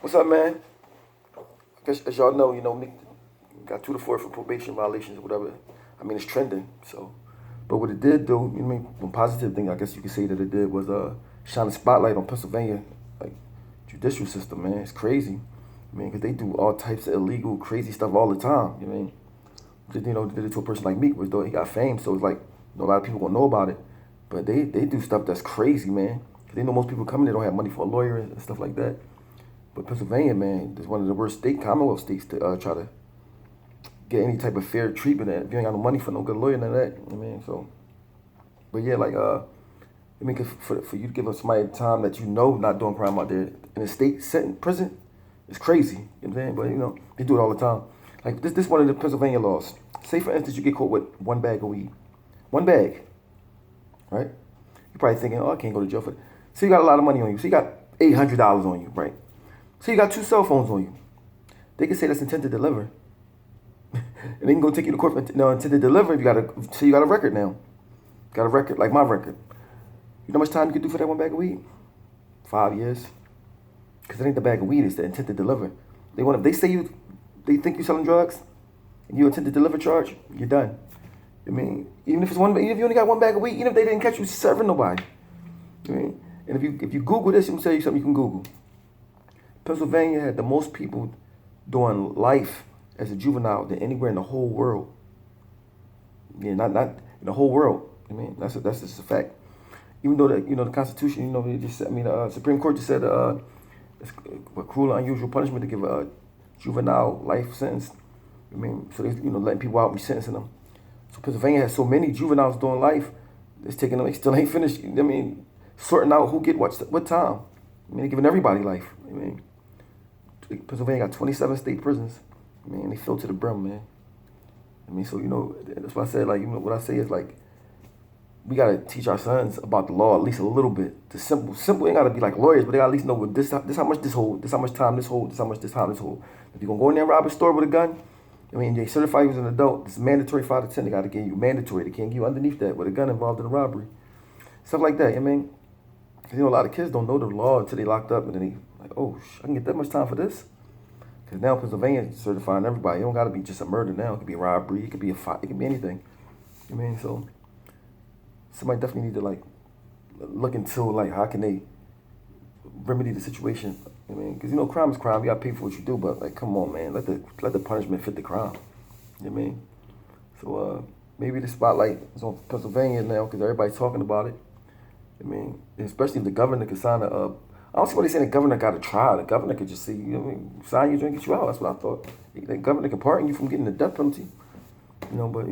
What's up, man? I guess as y'all know, Meek got 2 to 4 for probation violations or whatever. I mean, it's trending. So, but what it did do, one positive thing I guess you could say that it did was shine a spotlight on Pennsylvania, like judicial system, man. It's crazy. I mean, because they do all types of illegal, crazy stuff all the time. You know what I mean? Did it to a person like Meek, though he got fame, so it's like a lot of people gonna know about it. But they do stuff that's crazy, man. 'Cause they know most people coming, they don't have money for a lawyer and stuff like that. But Pennsylvania, man, is one of the worst Commonwealth states to try to get any type of fair treatment. If you ain't got no money for no good lawyer, none of that. I mean, so, but yeah, like, I mean, 'cause for you to give somebody time that you know not doing crime out there in a state set in prison, it's crazy. You know what I'm saying? But they do it all the time. Like this one of the Pennsylvania laws. Say for instance, you get caught with 1 bag of weed, 1 bag, right? You're probably thinking, oh, I can't go to jail for that. So you got a lot of money on you. So you got $800 on you, right? So you got 2 cell phones on you. They can say that's intent to deliver. And they can go take you to court for intent to deliver if you got a record now. Got a record, like my record. You know how much time you could do for that 1 bag of weed? 5 years. Because it ain't the bag of weed, it's the intent to deliver. They think you selling drugs, and you intend to deliver charge, you're done. I mean, even if you only got 1 bag of weed, even if they didn't catch you serving nobody. I mean, and if you Google this, I'm gonna tell you something you can Google. Pennsylvania had the most people doing life as a juvenile than anywhere in the whole world. Yeah, not in the whole world. I mean, that's just a fact. Even though the Constitution, they just said, the Supreme Court just said it's a cruel and unusual punishment to give a juvenile life sentence. I mean, so they letting people out, resentencing them. So Pennsylvania has so many juveniles doing life, it's taking them. They still ain't finished. I mean, sorting out who get what time. I mean, they're giving everybody life. I mean, Pennsylvania got 27 state prisons. I mean, they filled to the brim, man. I mean, so that's why I said, like, what I say is, like, we gotta teach our sons about the law at least a little bit. The simple ain't gotta be like lawyers, but they gotta at least know what this how much this hold, this how much time this hold, this how much this time this hold. If you're gonna go in there and rob a store with a gun, I mean, they certify you as an adult. It's mandatory 5 to 10. They gotta give you mandatory. They can't give you underneath that with a gun involved in a robbery, stuff like that. I mean, 'cause, a lot of kids don't know the law until they locked up, and then they like, oh, I can get that much time for this. Because now Pennsylvania is certifying everybody. It don't gotta be just a murder now. It could be a robbery. It could be a fight. It could be anything. I mean, so somebody definitely need to like look into like how can they remedy the situation. I mean, because crime is crime. You gotta pay for what you do, but like, come on, man, let the punishment fit the crime. You know what I mean? So maybe the spotlight is on Pennsylvania now because everybody's talking about it. I mean, especially if the governor could sign I don't see what they saying. The governor got to try. The governor could just see, sign your drink, get you out. That's what I thought. The governor can pardon you from getting the death penalty. But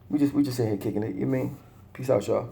we just sitting here kicking it. You mean? Peace out, y'all.